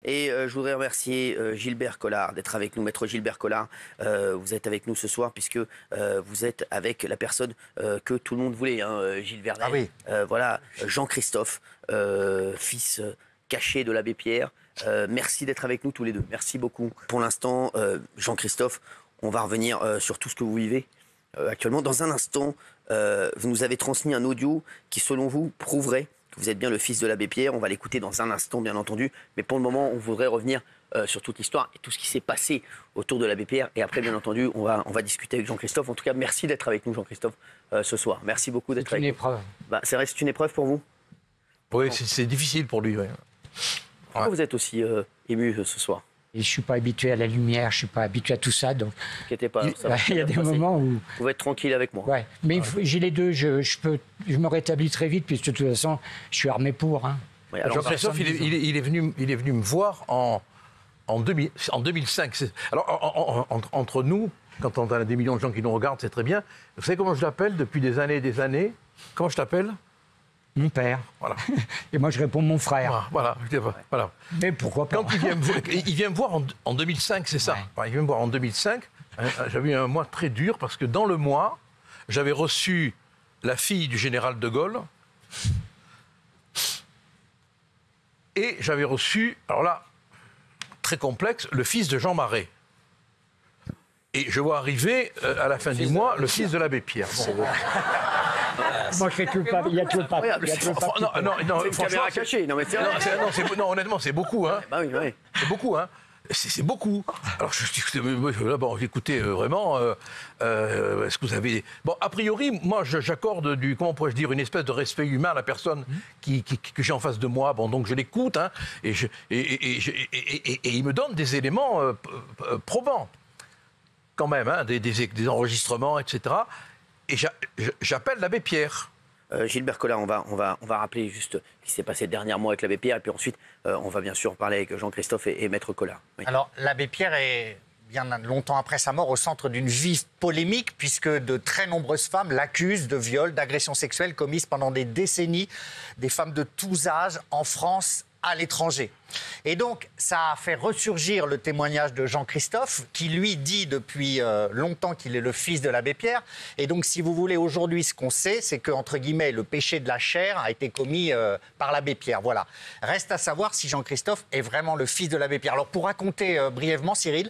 Et je voudrais remercier Gilbert Collard d'être avec nous. Maître Gilbert Collard, vous êtes avec nous ce soir puisque vous êtes avec la personne que tout le monde voulait, hein, Gilles Vernet. Ah oui. Voilà, Jean-Christophe, fils caché de l'abbé Pierre. Merci d'être avec nous tous les deux. Merci beaucoup. Pour l'instant, Jean-Christophe, on va revenir sur tout ce que vous vivez actuellement. Dans un instant, vous nous avez transmis un audio qui, selon vous, prouverait que vous êtes bien le fils de l'abbé Pierre. On va l'écouter dans un instant, bien entendu. Mais pour le moment, on voudrait revenir sur toute l'histoire et tout ce qui s'est passé autour de l'abbé Pierre. Et après, bien entendu, on va discuter avec Jean-Christophe. En tout cas, merci d'être avec nous, Jean-Christophe, ce soir. Merci beaucoup d'être avec nous. C'est une épreuve. Bah, c'est vrai, c'est une épreuve pour vous? Oui, c'est difficile pour lui. Oui. Pourquoi vous êtes aussi ému ce soir? Et je ne suis pas habitué à la lumière, je ne suis pas habitué à tout ça. Donc, Ne inquiétez pas. il y a des moments où... Vous pouvez être tranquille avec moi. Ouais. Mais j'ai les deux, je me rétablis très vite, puisque de toute façon, je suis armé pour. Hein. Oui, alors, Jean-Christophe, il est venu me voir en 2005. Alors, entre nous, quand on a des millions de gens qui nous regardent, c'est très bien. Vous savez comment je l'appelle depuis des années et des années? Comment je t'appelle? Mon père. Voilà. Et moi, je réponds mon frère. Voilà. Mais pourquoi pas? Quand il vient me voir en 2005, c'est ça. Ouais. Enfin, il vient me voir en 2005. J'avais eu un mois très dur parce que dans le mois, j'avais reçu la fille du général de Gaulle et j'avais reçu, alors là, très complexe, le fils de Jean Marais. Et je vois arriver, à la fin du mois, le fils de l'abbé Pierre. Bon. Moi, je fais tout le papier. Il y a tout le papier. Non, c'est une caméra cachée. Non, mais c'est vrai. non, honnêtement, c'est beaucoup. Hein. Bah oui. C'est beaucoup, hein. C'est beaucoup. Alors, je dis, bon, écoutez, vraiment, est-ce que vous avez... Bon, a priori, moi, j'accorde comment pourrais-je dire, une espèce de respect humain à la personne que j'ai en face de moi. Bon, donc, je l'écoute, hein, et il me donne des éléments probants, quand même, hein, des enregistrements, etc. Et j'appelle l'abbé Pierre. Gilbert Collard, on va rappeler juste ce qui s'est passé dernièrement avec l'abbé Pierre, et puis ensuite, on va bien sûr parler avec Jean-Christophe et Maître Collard. Oui. Alors, l'abbé Pierre est, bien longtemps après sa mort, au centre d'une vive polémique, puisque de très nombreuses femmes l'accusent de viol, d'agressions sexuelles commises pendant des décennies, des femmes de tous âges, en France, à l'étranger. Et donc, ça a fait ressurgir le témoignage de Jean-Christophe, qui lui dit depuis longtemps qu'il est le fils de l'abbé Pierre. Et donc, si vous voulez, aujourd'hui, ce qu'on sait, c'est que, entre guillemets, le péché de la chair a été commis par l'abbé Pierre. Voilà. Reste à savoir si Jean-Christophe est vraiment le fils de l'abbé Pierre. Alors, pour raconter brièvement, Cyril,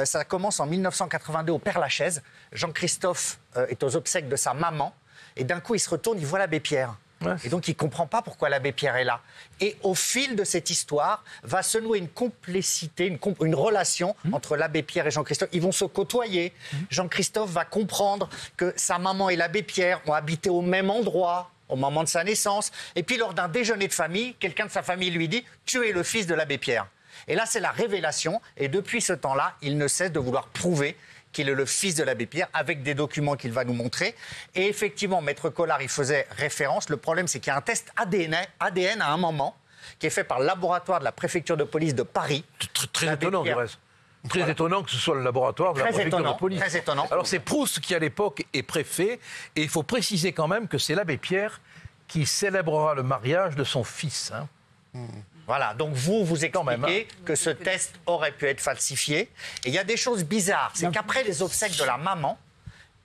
ça commence en 1982 au Père-Lachaise. Jean-Christophe est aux obsèques de sa maman. Et d'un coup, il se retourne, il voit l'abbé Pierre. Ouais. Et donc, il ne comprend pas pourquoi l'abbé Pierre est là. Et au fil de cette histoire, va se nouer une complicité, une relation entre l'abbé Pierre et Jean-Christophe. Ils vont se côtoyer. Jean-Christophe va comprendre que sa maman et l'abbé Pierre ont habité au même endroit au moment de sa naissance. Et puis, lors d'un déjeuner de famille, quelqu'un de sa famille lui dit « Tu es le fils de l'abbé Pierre ». Et là, c'est la révélation. Et depuis ce temps-là, il ne cesse de vouloir prouver qu'il est le fils de l'abbé Pierre, avec des documents qu'il va nous montrer. Et effectivement, Maître Collard, il faisait référence. Le problème, c'est qu'il y a un test ADN à un moment, qui est fait par le laboratoire de la préfecture de police de Paris. Très étonnant, du reste. Très étonnant que ce soit le laboratoire de la préfecture de police. Très étonnant. Alors, c'est Proust qui, à l'époque, est préfet. Et il faut préciser quand même que c'est l'abbé Pierre qui célébrera le mariage de son fils. Hein. Voilà, donc vous expliquez que ce test aurait pu être falsifié. Et il y a des choses bizarres. C'est qu'après les obsèques de la maman,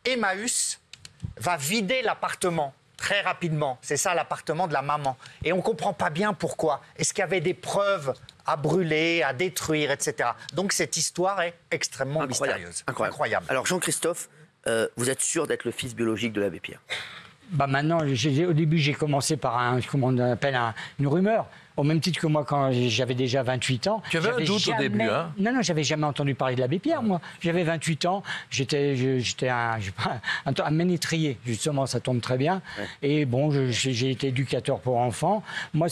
Emmaüs va vider l'appartement très rapidement. C'est ça, l'appartement de la maman. Et on ne comprend pas bien pourquoi. Est-ce qu'il y avait des preuves à brûler, à détruire, etc. Donc cette histoire est extrêmement mystérieuse. Incroyable. Alors Jean-Christophe, vous êtes sûr d'être le fils biologique de l'abbé Pierre? Bah maintenant, au début, j'ai commencé par une rumeur. Au même titre que moi, quand j'avais déjà 28 ans. Tu avais un doute au début, hein? Non, j'avais jamais entendu parler de l'abbé Pierre, moi. J'avais 28 ans, j'étais un ménétrier, justement, ça tombe très bien. Ouais. Et bon, j'ai été éducateur pour enfants. Moi,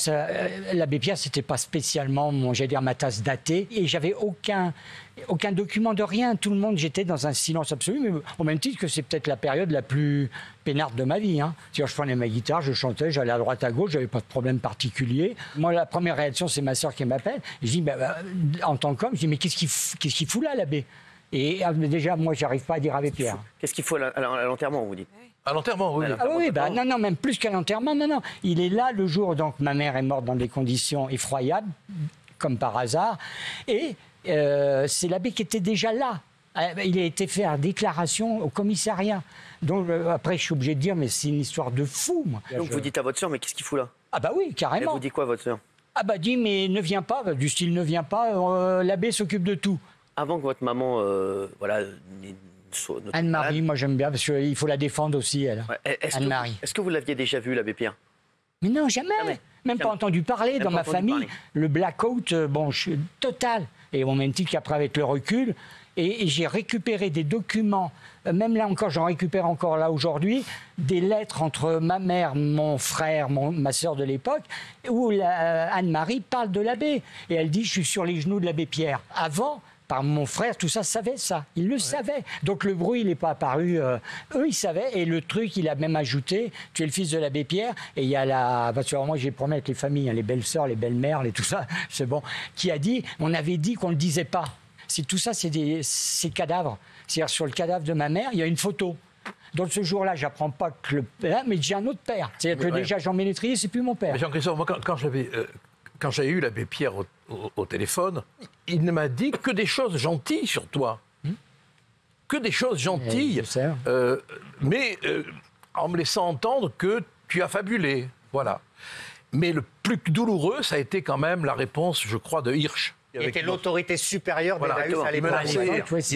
l'abbé Pierre, c'était pas spécialement, ma tasse d'athée. Et j'avais aucun document de rien. Tout le monde, j'étais dans un silence absolu, mais au même titre que c'est peut-être la période la plus peinarde de ma vie. Hein. C'est-à-dire, je prenais ma guitare, je chantais, j'allais à droite à gauche, j'avais pas de problème particulier. Moi, la première réaction, c'est ma sœur qui m'appelle. Je dis, en tant qu'homme, je dis, mais qu'est-ce qu'il fout là, l'abbé? Et déjà, moi, j'arrive pas à dire abbé Pierre. Qu'est-ce qu'il faut à l'enterrement, vous dites? À l'enterrement, oui. Ah oui, non, même plus qu'à l'enterrement, non. Il est là le jour, donc ma mère est morte dans des conditions effroyables. comme par hasard. Et c'est l'abbé qui était déjà là. Il a été faire déclaration au commissariat. Donc après, je suis obligé de dire, mais c'est une histoire de fou, moi. Donc vous dites à votre sœur, mais qu'est-ce qu'il fout là? Ah bah oui, Elle carrément. vous dit quoi, votre sœur? Ah bah dit, mais ne viens pas, du style ne viens pas, l'abbé s'occupe de tout. Avant que votre maman, voilà, Anne-Marie, moi j'aime bien, parce qu'il faut la défendre aussi, elle. Ouais, Anne-Marie. Est-ce que vous l'aviez déjà vu, l'abbé Pierre? Mais non, jamais. Jamais. Même pas Jamais. entendu parler Même dans pas ma entendu famille. parler. Le blackout, bon, je suis total. Et au même titre qu'après, avec le recul, et j'ai récupéré des documents, même là encore, j'en récupère encore là aujourd'hui, des lettres entre ma mère, mon frère, ma sœur de l'époque, où Anne-Marie parle de l'abbé. Et elle dit, je suis sur les genoux de l'abbé Pierre. Avant, par mon frère, tout ça savait ça. Il le savait. Donc le bruit, il n'est pas apparu. Eux, ils savaient. Et le truc, il a même ajouté, tu es le fils de l'abbé Pierre. Et il y a parce que moi, j'ai promis avec les familles, hein, les belles-sœurs, les belles-mères, tout ça, c'est bon, qui a dit, on avait dit qu'on ne le disait pas. Tout ça, c'est cadavres. C'est-à-dire, sur le cadavre de ma mère, il y a une photo. Donc ce jour-là, j'apprends pas que le père, mais j'ai un autre père. C'est-à-dire que déjà, Jean Ménétrier, c'est plus mon père. Mais Jean-Christophe, moi, quand j'ai eu l'abbé Pierre au téléphone, il ne m'a dit que des choses gentilles sur toi. Que des choses gentilles. Mais en me laissant entendre que tu as fabulé. Voilà. Mais le plus douloureux, ça a été quand même la réponse, je crois, de Hirsch. Qui était l'autorité supérieure des Voilà, Laus à il l'époque.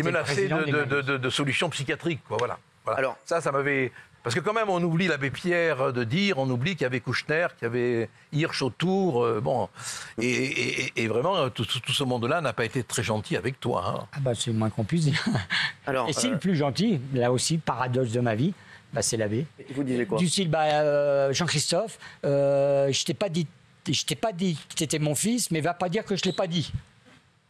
menaçait de solutions psychiatriques. Quoi, voilà. Alors, ça m'avait... Parce que quand même, on oublie l'abbé Pierre de dire, on oublie qu'il y avait Kouchner, qu'il y avait Hirsch autour, bon... Et vraiment, tout ce monde-là n'a pas été très gentil avec toi. Hein. Ah bah, c'est le moins qu'on puisse dire. Alors, et si le plus gentil, là aussi, paradoxe de ma vie, bah, c'est l'abbé. vous disiez quoi? Du style, Jean-Christophe, je t'ai pas dit que tu étais mon fils, mais va pas dire que je l'ai pas dit.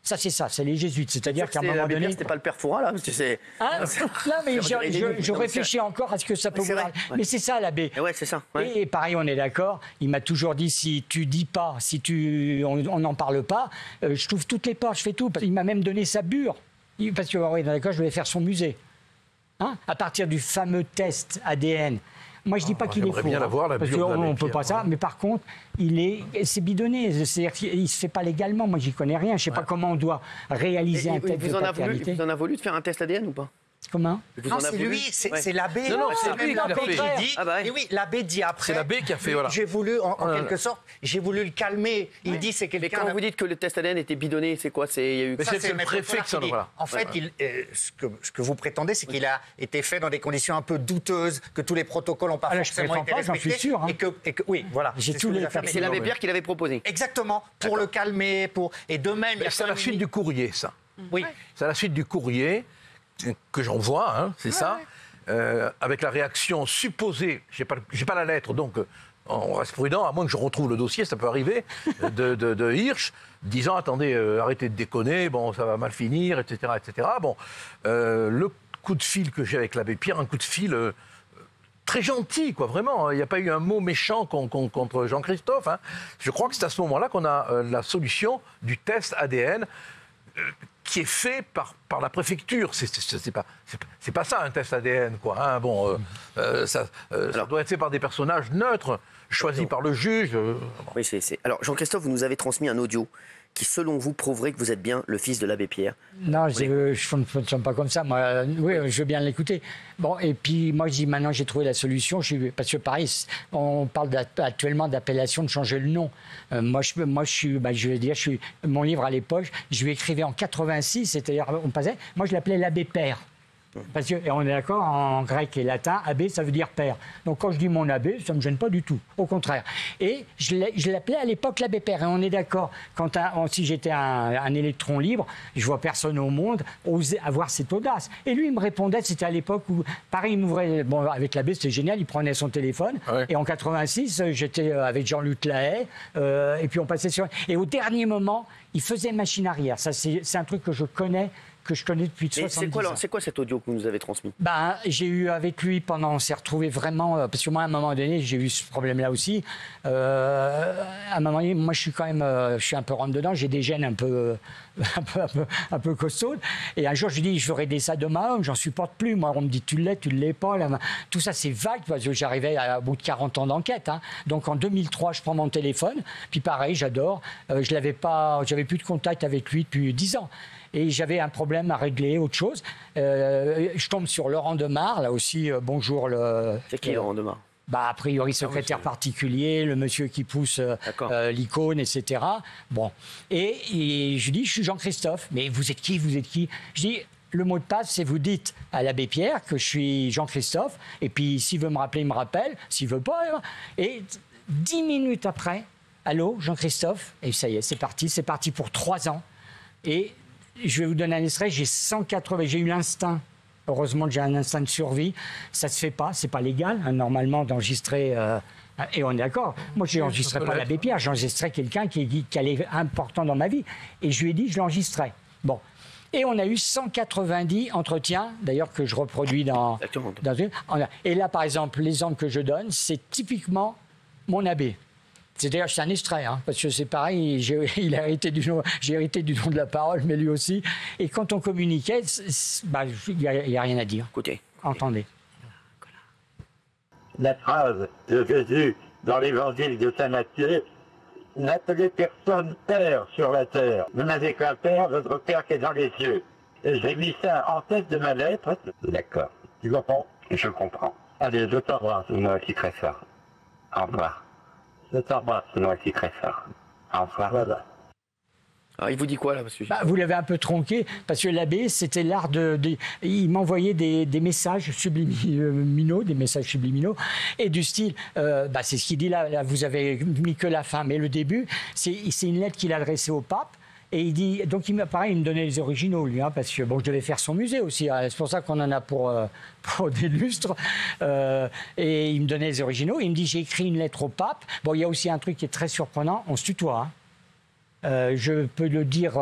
Ça, c'est les jésuites. C'est-à-dire qu'à un moment donné... C'était pas le père Fouras, là, parce que c'est... Hein non, mais je réfléchis encore à ce que ça peut vouloir. Ouais. Mais c'est ça, l'abbé. Ouais, c'est ça. Ouais. Et pareil, on est d'accord. Il m'a toujours dit, si tu dis pas, on n'en parle pas, je trouve toutes les portes, je fais tout. Il m'a même donné sa bure. Parce que, oui, d'accord, je vais faire son musée. Hein, à partir du fameux test ADN. Moi, je dis pas qu'il est faux. Bien l'avoir, la parce bure qu'on ne peut Pierre, pas ça. Mais par contre, c'est bidonné. C'est-à-dire qu'il ne se fait pas légalement. Moi, j'y connais rien. Je ne sais pas comment on doit réaliser un test de paternité. Vous en a voulu de faire un test ADN ou pas? Comment? Non, c'est lui, c'est l'abbé. Non, c'est lui l'abbé qui l'a qui dit. Ah bah ouais. Et oui, l'abbé dit après. C'est l'abbé qui a fait, voilà. J'ai voulu, en quelque sorte, j'ai voulu le calmer. Il dit c'est Mais quelqu'un. quand vous dites que le test ADN était bidonné, c'est quoi? Il y a eu... Mais c'est le Maître préfet Collard qui s'en dit. voilà. En fait, ce que vous prétendez, c'est qu'il a été fait dans des conditions un peu douteuses, que tous les protocoles n'ont pas je forcément prétends été pas, j'en respectés. suis sûr, hein. Et que oui, voilà. J'ai c'est tous ce que les vous affirmez. C'est l'abbé Pierre qui l'avait proposé. Exactement, pour le calmer, et de même. il y a C'est quand la même suite une- du courrier, ça. Oui. C'est la suite du courrier que j'envoie, hein, c'est ça, avec la réaction supposée, j'ai pas la lettre, donc on reste prudent, à moins que je retrouve le dossier, ça peut arriver, de Hirsch, disant, attendez, arrêtez de déconner, bon, ça va mal finir, etc., etc. Bon, le coup de fil que j'ai avec l'abbé Pierre, un coup de fil... très gentil, quoi, vraiment. Il n'y a pas eu un mot méchant contre Jean-Christophe. Hein. Je crois que c'est à ce moment-là qu'on a la solution du test ADN qui est fait par la préfecture. C'est pas ça, un test ADN, quoi. Hein. Bon, ça doit être fait par des personnages neutres, choisis par le juge. Oui, Alors, Jean-Christophe, vous nous avez transmis un audio qui, selon vous, prouverait que vous êtes bien le fils de l'abbé Pierre. Non, je ne fonctionne pas comme ça. Moi, oui, je veux bien l'écouter. Bon, et puis moi, je dis maintenant, j'ai trouvé la solution. Parce que pareil, on parle actuellement d'appellation, de changer le nom. Moi, je vais dire, mon livre à l'époque, je lui écrivais en 86, c'est-à-dire, moi, je l'appelais l'abbé Père. Parce que, et on est d'accord, en grec et latin, abbé, ça veut dire père. Donc quand je dis mon abbé, ça ne me gêne pas du tout, au contraire. Et je l'appelais à l'époque l'abbé Père. Et on est d'accord, si j'étais un électron libre, je vois personne au monde oser avoir cette audace. Et lui, il me répondait, c'était à l'époque où, pareil, il m'ouvrait, bon, avec l'abbé, c'était génial, il prenait son téléphone. Ouais. Et en 86, j'étais avec Jean-Luc Lahaye, et puis on passait sur... Et au dernier moment, il faisait machine arrière. Ça, c'est un truc que je connais, que je connais depuis 70 ans. C'est quoi cet audio que vous nous avez transmis? Ben, j'ai eu avec lui pendant, on s'est retrouvés vraiment, parce que moi à un moment donné j'ai eu ce problème-là aussi. À un moment donné, moi je suis quand même, je suis un peu rentre dedans, j'ai des gènes un peu costauds. Et un jour je lui dis, je veux régler ça de ma homme, j'en supporte plus. Moi on me dit tu l'es pas. Là. Tout ça c'est vague parce que j'arrivais à bout de 40 ans d'enquête. Hein. Donc en 2003 je prends mon téléphone, puis pareil j'adore, j'avais plus de contact avec lui depuis 10 ans. Et j'avais un problème à régler, autre chose. Je tombe sur Laurent Demare, là aussi, bonjour. C'est qui Laurent Demare? A priori, secrétaire particulier, le monsieur qui pousse l'icône, etc. Bon. Et je lui dis, je suis Jean-Christophe. Mais vous êtes qui? Je dis, le mot de passe, c'est vous dites à l'abbé Pierre que je suis Jean-Christophe. Et puis, s'il veut me rappeler, il me rappelle. S'il veut pas. Et 10 minutes après, allô, Jean-Christophe? Et ça y est, c'est parti pour 3 ans. Et je vais vous donner un extrait, j'ai eu l'instinct, heureusement que j'ai un instinct de survie, ça se fait pas, c'est pas légal, hein, normalement d'enregistrer, et on est d'accord, moi je n'enregistrais pas l'abbé Pierre, j'enregistrais quelqu'un qui allait important dans ma vie, et je lui ai dit je l'enregistrais. Bon, et on a eu 190 entretiens, d'ailleurs que je reproduis dans et là par exemple, l'exemple que je donne, c'est typiquement mon abbé. C'est-à-dire, c'est un extrait, hein, parce que c'est pareil, j'ai hérité du don de la parole, mais lui aussi. Et quand on communiquait, il n'y a rien à dire. Écoutez. Entendez. La phrase de Jésus dans l'évangile de Saint Matthieu, n'appelez personne père sur la terre. Vous n'avez qu'un père, votre père qui est dans les cieux. J'ai mis ça en tête de ma lettre. D'accord. Tu comprends? Je comprends. Allez, je t'embrasse. Moi aussi très fort. Au revoir. Je t'embrasse, moi aussi très fort. Au revoir. Voilà. Alors, il vous dit quoi, là, monsieur? Vous l'avez un peu tronqué, parce que l'abbé, c'était l'art il m'envoyait des messages subliminaux, et du style, c'est ce qu'il dit là, vous avez mis que la fin, mais le début, c'est une lettre qu'il a adressée au pape. Et il dit, donc il me donnait les originaux, lui, hein, parce que bon, je devais faire son musée aussi. Hein, c'est pour ça qu'on en a pour des lustres. Et il me donnait les originaux. Il me dit, j'ai écrit une lettre au pape. Bon, il y a aussi un truc qui est très surprenant. On se tutoie. Hein. Je peux le dire.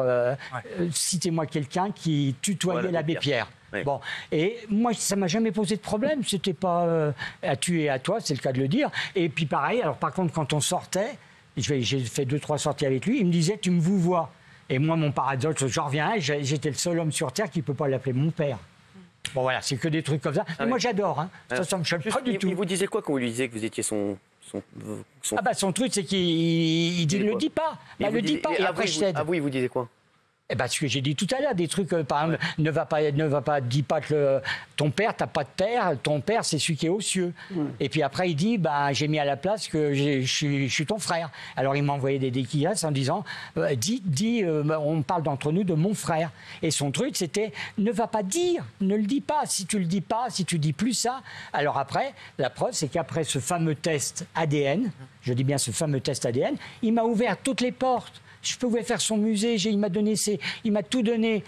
Citez-moi quelqu'un qui tutoyait l'abbé Pierre. Oui. Bon, et moi, ça m'a jamais posé de problème. C'était pas à tu et à toi, c'est le cas de le dire. Et puis pareil. Alors par contre, quand on sortait, j'ai fait 2-3 sorties avec lui. Il me disait, tu me vous vois. Et moi, mon paradoxe, j'en reviens, j'étais le seul homme sur Terre qui ne peut pas l'appeler mon père. Bon, voilà, c'est que des trucs comme ça. Mais moi, j'adore. Hein. Ça me choque pas du tout. Il vous disait quoi quand vous lui disiez que vous étiez son... son truc, c'est qu'il dit, ne le dis pas. Le dis pas. Et après, je cède. Ah oui, il vous disait quoi? Ce que j'ai dit tout à l'heure, des trucs, par exemple, dis pas que ton père, t'as pas de père, ton père, c'est celui qui est aux cieux. Et puis après, il dit, j'ai mis à la place que je suis ton frère. Alors, il m'a envoyé des déquillasses en disant, on parle d'entre nous de mon frère. Et son truc, c'était, ne va pas dire, ne le dis pas. Si tu le dis pas, si tu dis plus ça. Alors après, la preuve, c'est qu'après ce fameux test ADN, je dis bien ce fameux test ADN, il m'a ouvert toutes les portes. Je pouvais faire son musée, il m'a tout donné.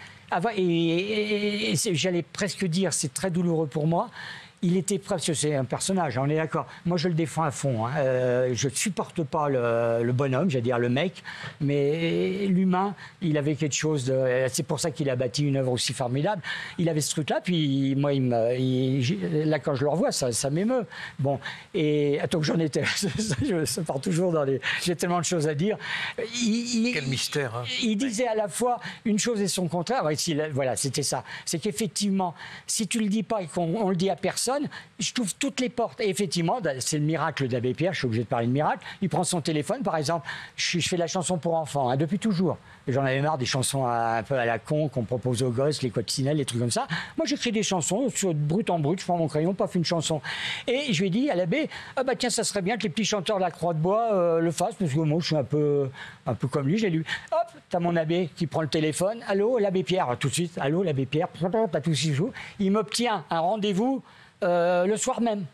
Et j'allais presque dire, c'est très douloureux pour moi. Il était presque, c'est un personnage, on est d'accord. Moi, je le défends à fond. Hein. Je ne supporte pas le bonhomme, j'allais dire le mec, mais l'humain, il avait quelque chose de... C'est pour ça qu'il a bâti une œuvre aussi formidable. Il avait ce truc-là, puis moi, là, quand je le revois, ça m'émeut. Bon, et attends que j'en étais... ça part toujours dans les... J'ai tellement de choses à dire. Quel mystère. Hein. Il disait à la fois une chose et son contraire. Voilà, c'était ça. C'est qu'effectivement, si tu le dis pas et qu'on le dit à personne, je trouve toutes les portes. Et effectivement, c'est le miracle d'Abbé Pierre, je suis obligé de parler de miracle. Il prend son téléphone, par exemple, je fais la chanson pour enfants, hein, depuis toujours. J'en avais marre des chansons un peu à la con qu'on propose aux gosses, les coccinelles, les trucs comme ça. Moi, j'écris des chansons, brut en brut, je prends mon crayon, paf, une chanson. Et je lui ai dit à l'abbé, tiens, ça serait bien que les petits chanteurs de la Croix de Bois le fassent, parce que moi, je suis un peu comme lui, j'ai lu. Hop, t'as mon abbé qui prend le téléphone, allô, l'abbé Pierre, tout de suite, allô, l'abbé Pierre, pas tout s'y joue. Il m'obtient un rendez-vous le soir même.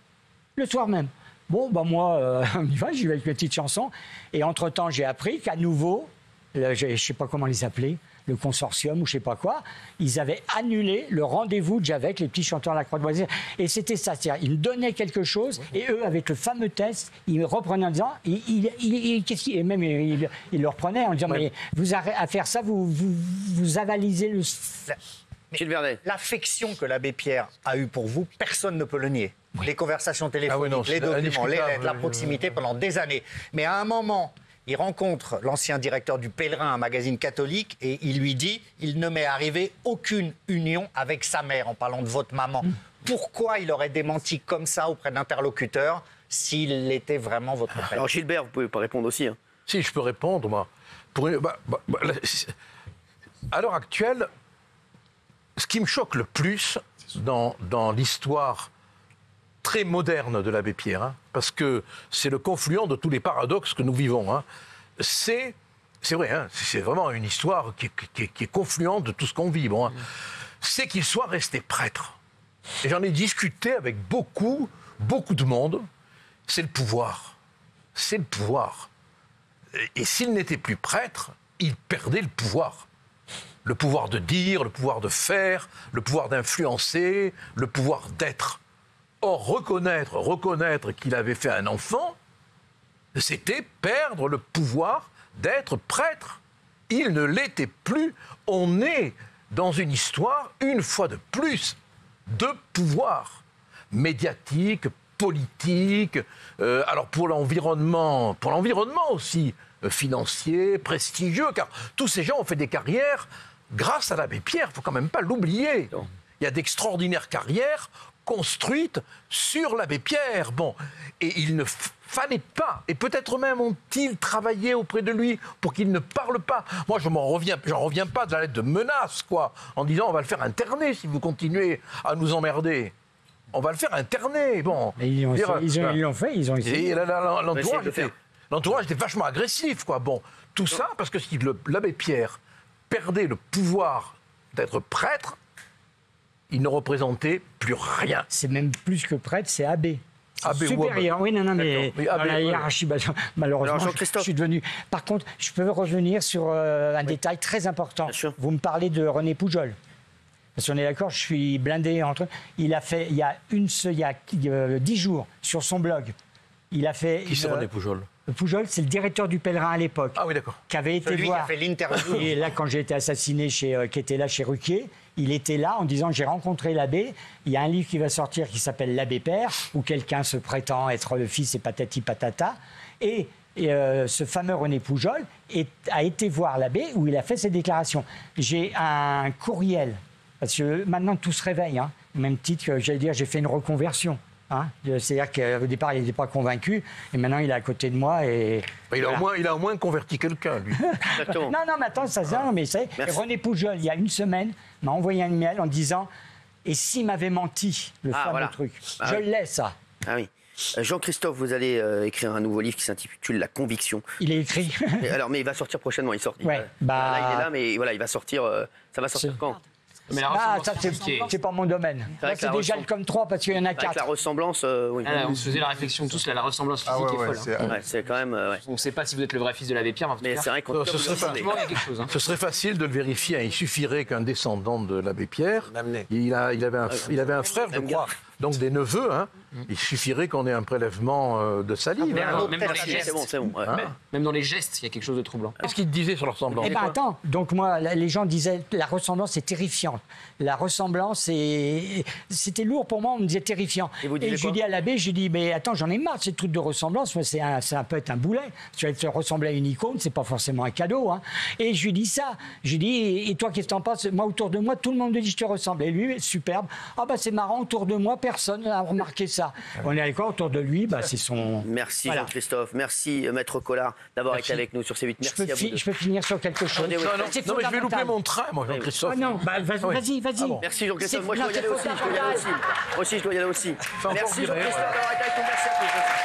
Bon, moi, on y va, j'y vais avec mes petites chansons. Et entre-temps, j'ai appris qu'à nouveau, je ne sais pas comment les appeler, le consortium ou je ne sais pas quoi, ils avaient annulé le rendez-vous que j'avais avec les petits chanteurs de la Croix de Bois. Et c'était ça, c'est-à-dire ils me donnaient quelque chose et eux, avec le fameux test, ils me reprenaient en disant, et même ils le reprenaient en disant, mais vous à faire ça, vous avalisez Gilles Vernet. L'affection que l'abbé Pierre a eue pour vous, personne ne peut le nier. Les conversations téléphoniques, Ah oui, non, les c'est documents, les indiscutable. lettres, la proximité pendant des années. Mais à un moment, il rencontre l'ancien directeur du Pèlerin, un magazine catholique, et il lui dit « Il ne m'est arrivé aucune union avec sa mère », en parlant de votre maman. Pourquoi il aurait démenti comme ça auprès d'interlocuteurs s'il était vraiment votre père? Alors Gilbert, vous pouvez pas répondre aussi. Hein. Si, je peux répondre, moi. À l'heure actuelle, ce qui me choque le plus dans l'histoire très moderne de l'abbé Pierre, hein, parce que c'est le confluent de tous les paradoxes que nous vivons, hein, c'est vrai, hein, c'est vraiment une histoire qui est confluente de tout ce qu'on vit, bon, hein, c'est qu'il soit resté prêtre. Et j'en ai discuté avec beaucoup de monde. C'est le pouvoir. C'est le pouvoir. Et s'il n'était plus prêtre, il perdait le pouvoir. Le pouvoir de dire, le pouvoir de faire, le pouvoir d'influencer, le pouvoir d'être. Or, reconnaître qu'il avait fait un enfant, c'était perdre le pouvoir d'être prêtre. Il ne l'était plus. On est dans une histoire, une fois de plus, de pouvoir médiatique, politique, alors pour l'environnement aussi, financier, prestigieux, car tous ces gens ont fait des carrières grâce à l'abbé Pierre, il ne faut quand même pas l'oublier. Il y a d'extraordinaires carrières construites sur l'abbé Pierre. Bon, et il ne fallait pas, et peut-être même ont-ils travaillé auprès de lui pour qu'il ne parle pas. Moi, j'en reviens pas de la lettre de menace, quoi, en disant on va le faire interner si vous continuez à nous emmerder. On va le faire interner, bon. Mais ils l'ont fait, ils ont essayé. Et l'entourage était vachement agressif, quoi. Bon, tout ça parce que si l'abbé Pierre perdait le pouvoir d'être prêtre, il ne représentait plus rien. C'est même plus que prêtre, c'est abbé. Abbé supérieur. Oui, non, mais Oui, dans abbé, la hiérarchie, malheureusement, Alors, je suis devenu... Par contre, je peux revenir sur un détail très important. Bien sûr. Vous me parlez de René Poujol. Parce qu'on est d'accord, je suis blindé entre... Il a fait, il y a 10 jours, sur son blog, il a fait... Qui c'est René Poujol? Poujol, c'est le directeur du Pèlerin à l'époque. Ah oui, d'accord. Qui avait été Celui voir... qui a fait l'interview. Et là, quand j'ai été assassiné, qui était là chez Ruquier, il était là en disant « J'ai rencontré l'abbé, il y a un livre qui va sortir qui s'appelle L'abbé Père, où quelqu'un se prétend être le fils et patati patata. » Et ce fameux René Poujol a été voir l'abbé où il a fait ses déclarations. J'ai un courriel, parce que maintenant tout se réveille, hein, au même titre que j'allais dire j'ai fait une reconversion. Hein. C'est-à-dire qu'au départ il n'était pas convaincu, et maintenant il est à côté de moi. Et Il a au moins converti quelqu'un, lui. Exactement. non, mais attends, mais c'est... René Poujol, il y a une semaine, m'a envoyé un email en disant « Et s'il m'avait menti, le fameux voilà. truc ?» Ah Je oui. l'ai, ça. Ah oui. Jean-Christophe, vous allez écrire un nouveau livre qui s'intitule La Conviction. Il est écrit. Mais il va sortir prochainement. Il sort. Ouais, Là, il est là, mais voilà, il va sortir. Ça va sortir C'est- quand? Mais la Ah, ressemblance ça, physique est- c'est pas mon domaine. vrai Là, que c'est la déjà le ressemble- comme 3 parce qu'il y en a Avec la 4. ressemblance, oui. Ah, on se faisait la réflexion tous, là, la ressemblance physique est folle. hein. Ouais, c'est quand même. Ouais. On ne sait pas si vous êtes le vrai fils de l'abbé Pierre, mais en tout Mais cas, c'est vrai qu'on Ce serait pas- il y a quelque chose. hein. Ce serait facile de le vérifier. Il suffirait qu'un descendant de l'abbé Pierre, L'amener. il avait un frère, je crois, donc des neveux. Hein. Il suffirait qu'on ait un prélèvement de salive. Mais hein. alors, même dans les C'est gestes, bon, c'est bon. ouais. même dans les gestes, il y a quelque chose de troublant. Qu'est-ce qu'il disait sur leur ressemblance? Eh bien, attends. Donc, moi, les gens disaient la ressemblance est terrifiante. La ressemblance, c'était lourd pour moi. On me disait terrifiant. Et vous disiez je quoi dis à l'abbé, je dis mais attends, j'en ai marre de ces trucs de ressemblance. Moi, ça peut être un boulet. Tu vas te ressembler à une icône, c'est pas forcément un cadeau. Hein. Et je lui dis ça. Je lui dis et toi, qu'est-ce que t'en penses? Moi, autour de moi, tout le monde me dit je te ressemble. Et lui, superbe. Ah bah c'est marrant. Autour de moi, personne n'a remarqué ça. On est d'accord autour de lui. Bah c'est son. Merci Voilà. Jean-Christophe. Merci Maître Collard d'avoir été avec nous sur C8. Je Merci peux, à vous. je peux finir sur quelque chose. Attendez, oui. C'est Non, mais je vais louper fondamental. mon train, moi, Jean-Christophe. Ah non, bah, vas-y. Merci Jean-Christophe. C'est- Moi je non, dois y aller c'est aussi. Moi aussi je dois y aller aussi. encore Merci virer, Jean-Christophe d'avoir été avec nous. Merci à tous.